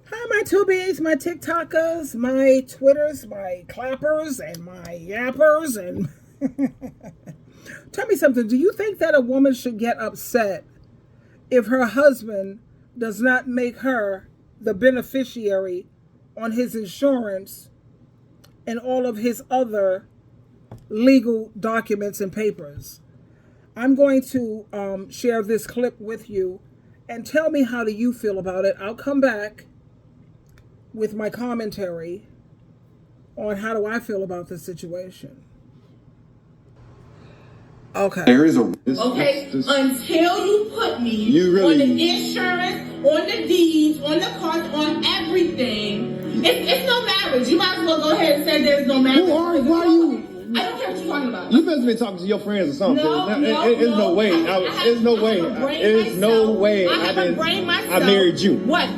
Hi, my tubies, my TikTokers, my Twitters, my clappers, and my yappers. And tell me something. Do you think that a woman should get upset if her husband does not make her the beneficiary on his insurance and all of his other legal documents and papers? I'm going to share this clip with you and tell me how do you feel about it. I'll come back with my commentary on how do I feel about the situation. Okay. There is a until you put me on the insurance, on the deeds, on the cards, on everything. It's no marriage. You might as well go ahead and say there's no marriage. Why are you? I don't care what you're talking about. You must be talking to your friends or something. There's no way. There's no way. There's no way. I have a brain myself. I married you. What?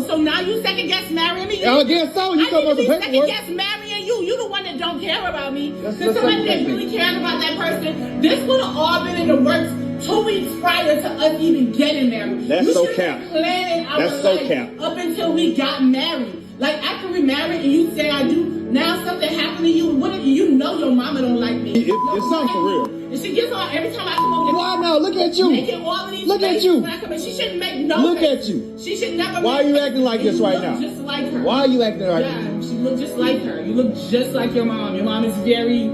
So now you second guess marrying me? I guess so. You talking about the paperwork? Second guess marrying you. You the one that don't care about me. Because somebody that really cared about that person, this would have all been in the works 2 weeks prior to us even getting married. That's so cap. Planning our life up until we got married. Like after we married and you say I do, now something happened to you. What if you know your mama don't like me? It's something for real. And she gets on every time I come over. Why now? Look at you. Making all of these Look at you. when I come in. She shouldn't make no. Look at you. She should never. Why are you acting like this right now? Just like her. Why are you acting like this? Yeah, she look just like her. You look just like your mom. Your mom is very,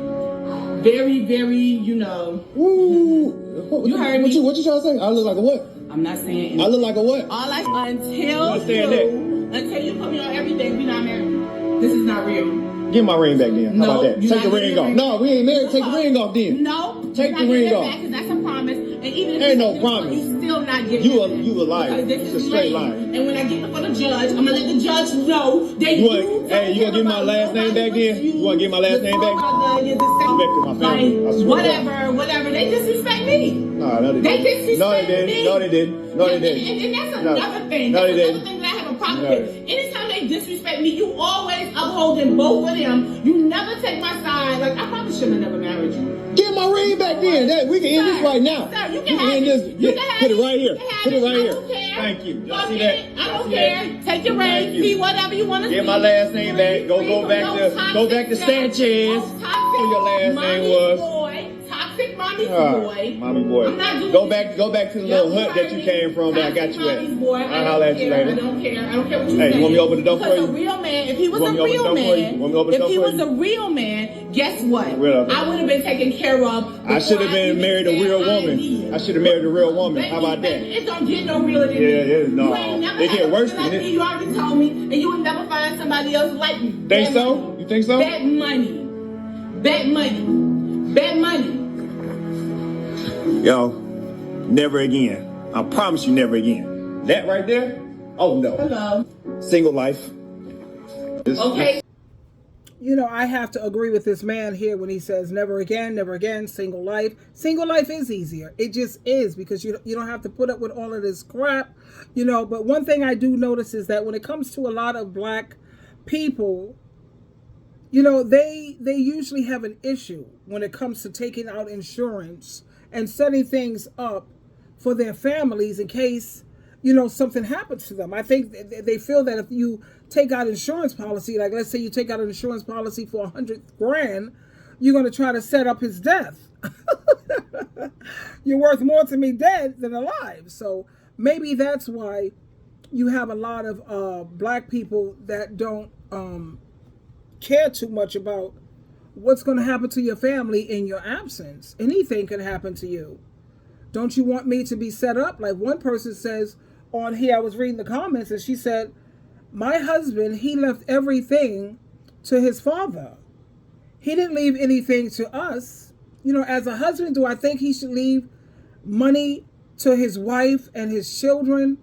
very, you know. Ooh. You heard me. What you trying to say? I look like a what? I'm not saying anything. I look like a what? Until you put me on everything, we not married. This is not real. Give my ring back then. How about that? Take the ring off. No, we ain't married. Take the ring off then. No. Take the ring off. Because that's a promise. And even if ain't no promise. You still not getting it. You a liar. It's a straight lie. And when I get before the judge, I'm gonna let the judge know that you gonna give my last name back then? You wanna give my last name back? My family. Whatever. They disrespect me. No, they didn't. No, they didn't. No, they didn't. No, they didn't. And that's another thing. No, they didn't. didn't. That's another thing that I have a problem with. Anytime they disrespect me, you always upholding both of them. You never take my side. Like, I probably shouldn't have never married you. Give my ring back then. We can end this right now. Sir, you can end this. Put it right here. Put it right here. Care. Thank you. See that? I don't care. Take your ring. See whatever you want to see. Get my last name back. Go back to Sanchez. Who your last name was. Toxic mommy boy. Mommy boy. Go back to the little hut that you came from that I got you at. I'll holler at you later. I don't care what you say. Hey, you want me to open the door for you? Because a real man, if he was a real man, if he was a real man, guess what? I would have been taken care of. I should have been married a real woman. I should have married a real woman. How about that? It don't get no realer than it is. No. It get worse than this. You already told me, and you would never find somebody else like me. Think so? You think so? Bet money. Yo, never again. I promise you never again. That right there? Oh no. Hello. Single life. Okay. You know, I have to agree with this man here when he says never again, single life. Single life is easier. It just is, because you don't have to put up with all of this crap, you know. But one thing I do notice is that when it comes to a lot of black people, you know, they usually have an issue when it comes to taking out insurance and setting things up for their families in case, you know, something happens to them. I think they feel that if you take out insurance policy, like let's say you take out an insurance policy for $100 grand, you're going to try to set up his death. You're worth more to me dead than alive. So maybe that's why you have a lot of black people that don't care too much about what's going to happen to your family in your absence. Anything can happen to you. Don't you want me to be set up? Like one person says on here, I was reading the comments, and she said, my husband, he left everything to his father. He didn't leave anything to us. You know, as a husband, do I think he should leave money to his wife and his children?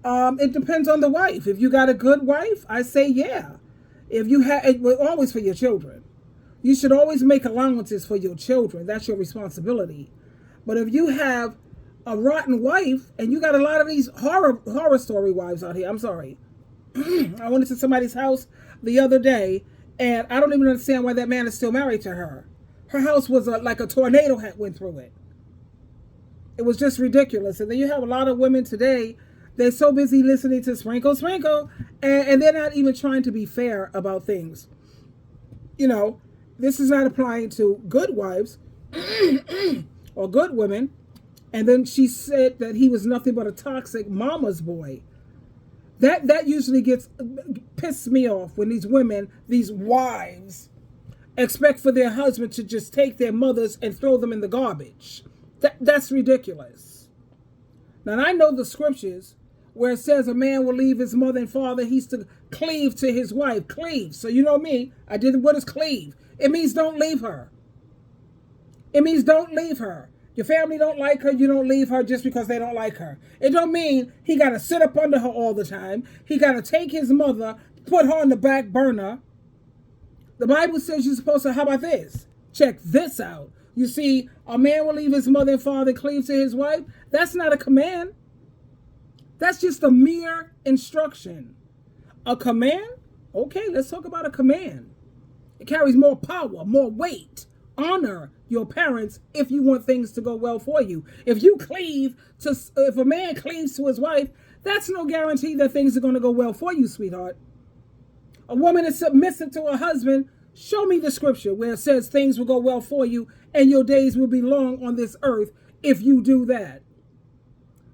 It depends on the wife. If you got a good wife, I say yeah. If you have, it was always for your children. You should always make allowances for your children. That's your responsibility. But if you have a rotten wife, and you got a lot of these horror story wives out here, I'm sorry. I went into somebody's house the other day, and I don't even understand why that man is still married to her. Her house was like a tornado went through it. It was just ridiculous. And then you have a lot of women today They're so busy listening to sprinkle, sprinkle, and they're not even trying to be fair about things. You know, this is not applying to good wives or good women. And then she said that he was nothing but a toxic mama's boy. That usually pisses me off when these women, these wives, expect for their husband to just take their mothers and throw them in the garbage. That's ridiculous. Now, I know the scriptures where it says a man will leave his mother and father, he's to cleave to his wife. Cleave. So you know me, what is cleave? It means don't leave her. It means don't leave her. Your family don't like her, you don't leave her just because they don't like her. It don't mean he got to sit up under her all the time. He got to take his mother, put her on the back burner. The Bible says you're supposed to, how about this? Check this out. You see, a man will leave his mother and father and cleave to his wife. That's not a command. That's just a mere instruction. A command? Okay, let's talk about a command. It carries more power, more weight. Honor your parents if you want things to go well for you. If a man cleaves to his wife, that's no guarantee that things are going to go well for you, sweetheart. A woman is submissive to her husband. Show me the scripture where it says things will go well for you and your days will be long on this earth if you do that.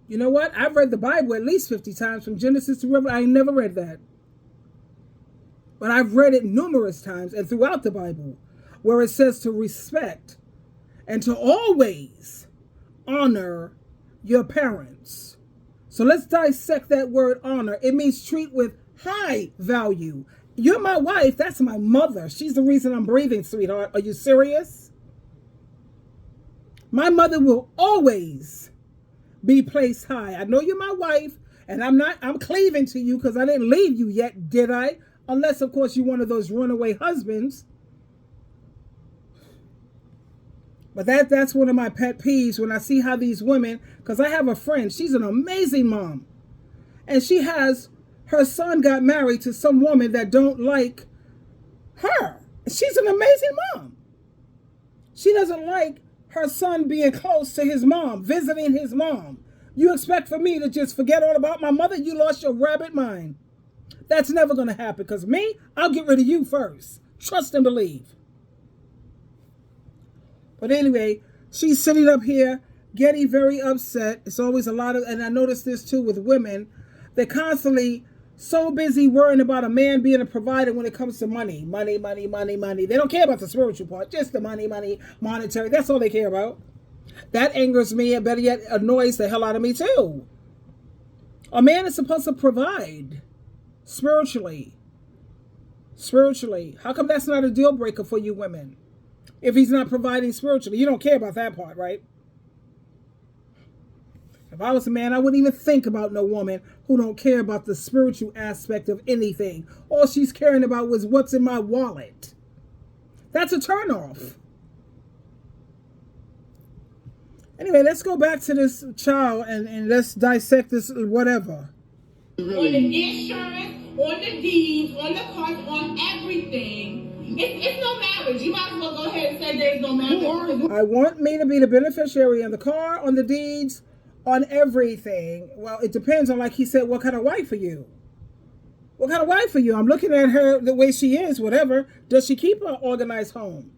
You know what? I've read the Bible at least 50 times from Genesis to Revelation. I ain't never read that. But I've read it numerous times and throughout the Bible, where it says to respect and to always honor your parents. So let's dissect that word honor. It means treat with high value. You're my wife. That's my mother. She's the reason I'm breathing, sweetheart. Are you serious? My mother will always be placed high. I know you're my wife, and I'm cleaving to you because I didn't leave you yet, did I? Unless, of course, you're one of those runaway husbands. But that's one of my pet peeves when I see how these women, because I have a friend, she's an amazing mom. And her son got married to some woman that don't like her. She's an amazing mom. She doesn't like her son being close to his mom, visiting his mom. You expect for me to just forget all about my mother? You lost your rabbit mind. That's never going to happen because me, I'll get rid of you first. Trust and believe. But anyway, she's sitting up here getting very upset. It's always a lot of, and I notice this too with women, they're constantly so busy worrying about a man being a provider when it comes to money. Money, money, money, money. They don't care about the spiritual part, just the money, money, monetary. That's all they care about. That angers me and better yet annoys the hell out of me too. A man is supposed to provide spiritually. Spiritually. How come that's not a deal breaker for you women? If he's not providing spiritually, you don't care about that part, right? If I was a man, I wouldn't even think about no woman who don't care about the spiritual aspect of anything. All she's caring about was what's in my wallet. That's a turnoff. Anyway, let's go back to this child and let's dissect this whatever. On the insurance, on the deeds, on the cards, on everything. It's no marriage. You might as well go ahead and say there's no marriage. I want me to be the beneficiary on the car, on the deeds, on everything. Well, it depends on, like he said, what kind of wife are you? What kind of wife are you? I'm looking at her the way she is, whatever. Does she keep an organized home?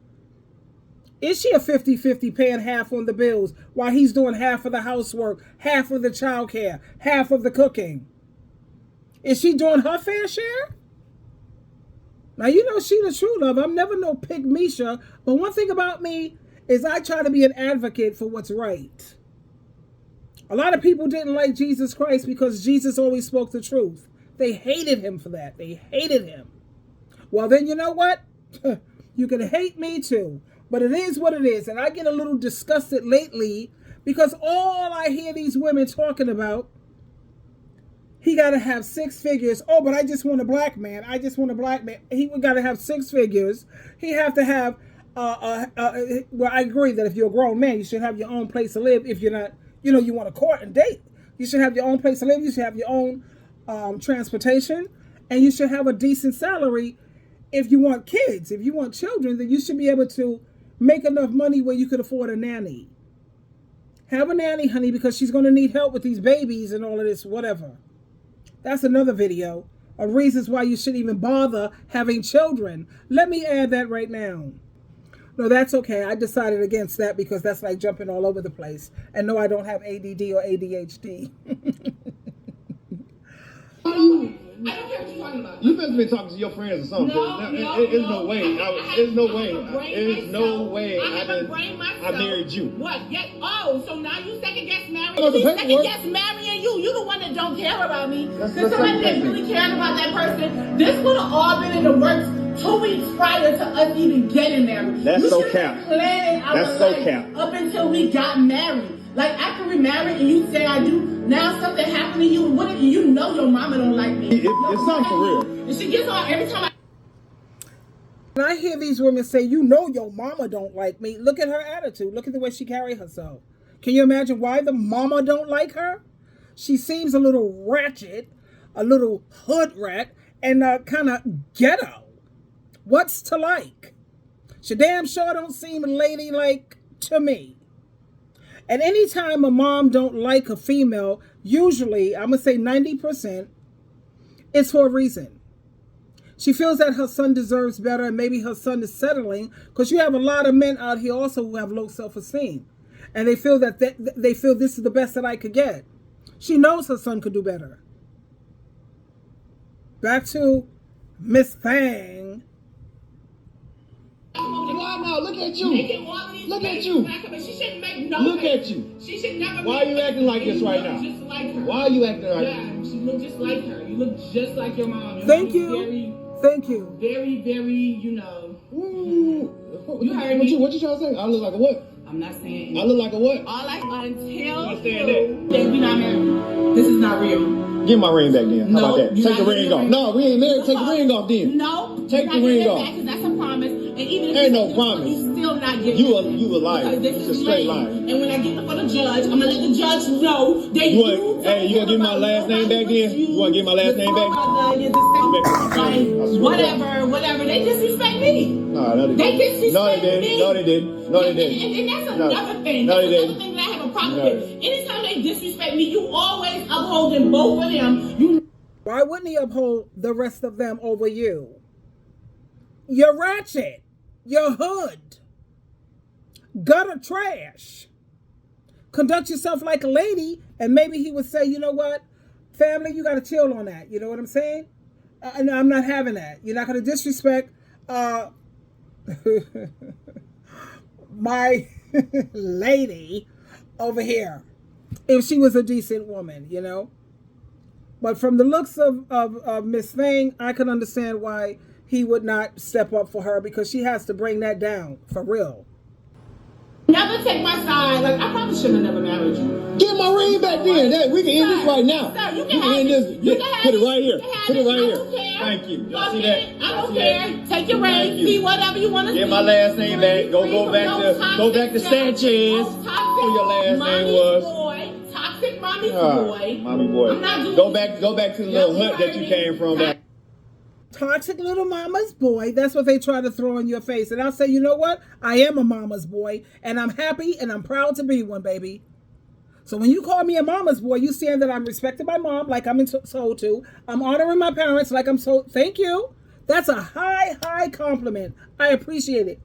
Is she a 50-50 paying half on the bills while he's doing half of the housework, half of the childcare, half of the cooking? Is she doing her fair share? Now, you know SheilaTruelove. I'm never no pig Misha, but one thing about me is I try to be an advocate for what's right. A lot of people didn't like Jesus Christ because Jesus always spoke the truth. They hated him for that. They hated him. Well, then you know what? You can hate me too. But it is what it is. And I get a little disgusted lately because all I hear these women talking about, he got to have 6 figures. Oh, but I just want a black man. I just want a black man. He got to have 6 figures. He have to have, well, I agree that if you're a grown man, you should have your own place to live. If you're not, you want to court and date. You should have your own place to live. You should have your own transportation. And you should have a decent salary. If you want kids, if you want children, then you should be able to make enough money where you could afford a nanny. Have a nanny, honey, because she's going to need help with these babies and all of this, whatever. That's another video of reasons why you shouldn't even bother having children. Let me add that right now. No, that's okay. I decided against that because that's like jumping all over the place. And no, I don't have ADD or ADHD. I don't care what you're talking about. You must have been talking to your friends or something. There's no way. There's no way. There's no way. I married you. What? Yeah. Oh, so now you second guess marrying me? Second guess marrying you? You the one that don't care about me. Because somebody that really cared about that person, this would have all been in the works 2 weeks prior to us even getting married. That's so cap. That's so cap. Up until we got married. Like, after we married and you say I do, now something happened to you, what if you know your mama don't like me? It's something for real. And she gets on every time When I hear these women say, you know your mama don't like me, look at her attitude. Look at the way she carry herself. Can you imagine why the mama don't like her? She seems a little ratchet, a little hood rat, and kind of ghetto. What's to like? She damn sure don't seem ladylike to me. And anytime a mom don't like a female, usually, I'm going to say 90%, it's for a reason. She feels that her son deserves better and maybe her son is settling, because you have a lot of men out here also who have low self-esteem. And they feel that they feel this is the best that I could get. She knows her son could do better. Back to Miss Thang. Wow, look at you. Look at you. She shouldn't make no Look at you. She should never. Why are you acting like this right now? Just like her. Why are you acting like this? She look just like her. You look just like your mom. Thank you. Thank you. Very, very, you know. You heard me. What you trying to say? I look like a what? I'm not saying anything. I look like a what? All I until you understand that? Then we not married. This is not real. Give my ring back then. How No, about that? Take the ring off. No, we ain't married. Take the ring off then. No. Take the ring off. Because that's a promise. And even if Ain't no promise. You still not getting You a liar. This It's a straight lie. And when I get before the judge, I'm gonna let the judge know that you gonna give my last name back then? You wanna give my last name back? Whatever. They disrespect me. No, they didn't. No, they didn't. No, they didn't. No, they didn't. And that's another thing. No, That's they another didn't. thing that I have a problem with. Anytime they disrespect me, you always upholding both of them. Why wouldn't he uphold the rest of them over you? You're ratchet. You're hood. Gutter trash. Conduct yourself like a lady, and maybe he would say, you know what? Family, you got to chill on that. You know what I'm saying? And I'm not having that. You're not going to disrespect my lady over here. If she was a decent woman, you know? But from the looks of Miss Thang, I can understand why he would not step up for her, because she has to bring that down for real. Never take my side. Like, I probably shouldn't have never married you. Give my ring back then. We can end this right now. Sir, you can end this. Put it right here. Put it right here. Thank you. Y'all see that? I don't care. Take your ring. See whatever you want to see. Get my last name back. Go back to Sanchez. Who your last name was? Toxic mommy boy. Mommy boy. Go back to the little hut that you came from. Toxic little mama's boy. That's what they try to throw in your face. And I'll say, you know what? I am a mama's boy, and I'm happy and I'm proud to be one, baby. So when you call me a mama's boy, you saying that I'm respecting my mom like I'm told to. I'm honoring my parents like I'm so. Thank you. That's a high compliment. I appreciate it.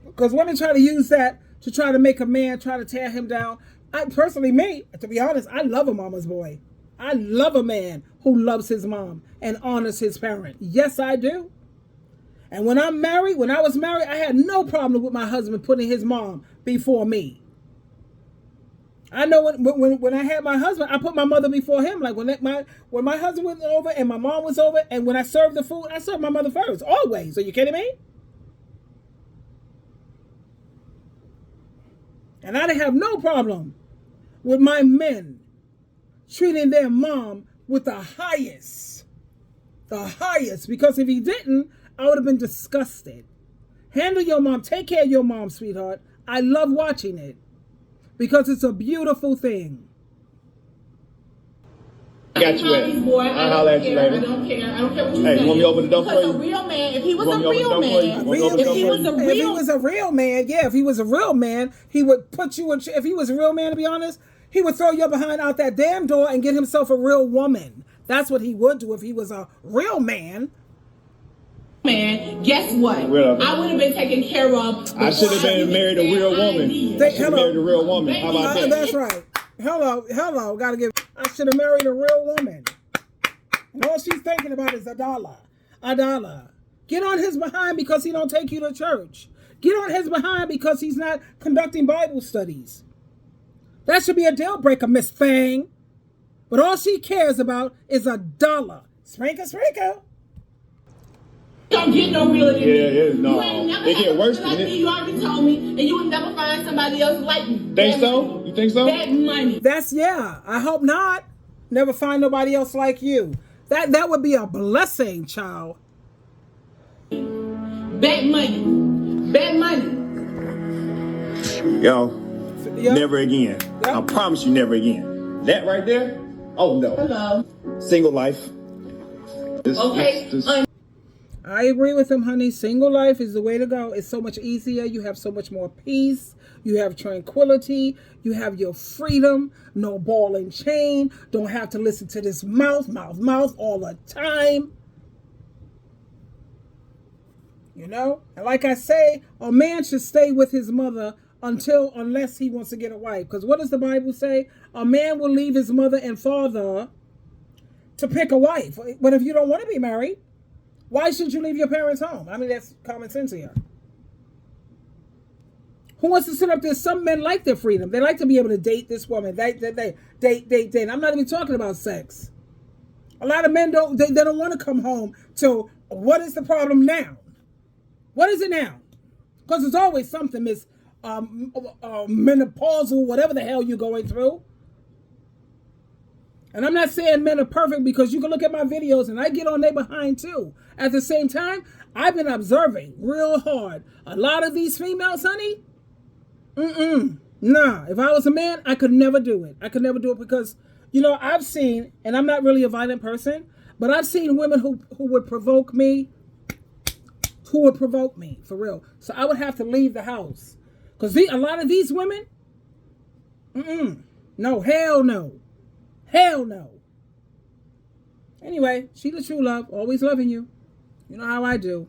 Because women try to use that to try to make a man try to tear him down. To be honest, I love a mama's boy. I love a man who loves his mom and honors his parent. Yes, I do. And when I was married, I had no problem with my husband putting his mom before me. I know when I had my husband, I put my mother before him. Like when my husband was over and my mom was over, and when I served the food, I served my mother first, always. Are you kidding me? And I didn't have no problem with my men treating their mom with the highest, because if he didn't, I would have been disgusted. Handle your mom. Take care of your mom, sweetheart. I love watching it because it's a beautiful thing. got you at. I'll holler at you later. I don't care. I don't care what you Hey, say. you want me to open the door for you? Because a real man, if he was a real man, If he was a real man, yeah, if he was a real man, he would put you in. If he was a real man, to be honest, he would throw your behind out that damn door and get himself a real woman. That's what he would do if he was a real man. Man, guess what? I would have been taken care of. I should have been married a real woman. I should have married a real woman. How about that? That's right. Hello. Gotta give. I should have married a real woman. And all she's thinking about is a dollar. Get on his behind because he don't take you to church. Get on his behind because he's not conducting Bible studies. That should be a deal breaker, Miss Thing. But all she cares about is a dollar. Spanker. Don't get no realer than me. No. They get worse than this. You already told me, and you will never find somebody else like me. Think so? You think so? That money. I hope not. Never find nobody else like you. That would be a blessing, child. Bet money. Yo, never again. Yep. I promise you never again. That right there? Oh, no. Hello. Single life. I agree with him, honey. Single life is the way to go. It's so much easier. You have so much more peace. You have tranquility. You have your freedom. No ball and chain. Don't have to listen to this mouth all the time. You know? And like I say, a man should stay with his mother unless he wants to get a wife. Because what does the Bible say? A man will leave his mother and father to pick a wife. But if you don't want to be married, why should you leave your parents' home? I mean, that's common sense here. Who wants to sit up there? Some men like their freedom. They like to be able to date this woman. They date. I'm not even talking about sex. A lot of men don't want to come home to what is the problem now? What is it now? Because there's always something, Miss menopausal, whatever the hell you're going through. And I'm not saying men are perfect because you can look at my videos and I get on their behind too. At the same time, I've been observing real hard. A lot of these females, honey, nah. If I was a man, I could never do it. Because, I've seen, and I'm not really a violent person, but I've seen women who would provoke me, for real. So I would have to leave the house. Because a lot of these women, no, hell no. Hell no. Anyway, SheilaTruelove, always loving you. You know how I do.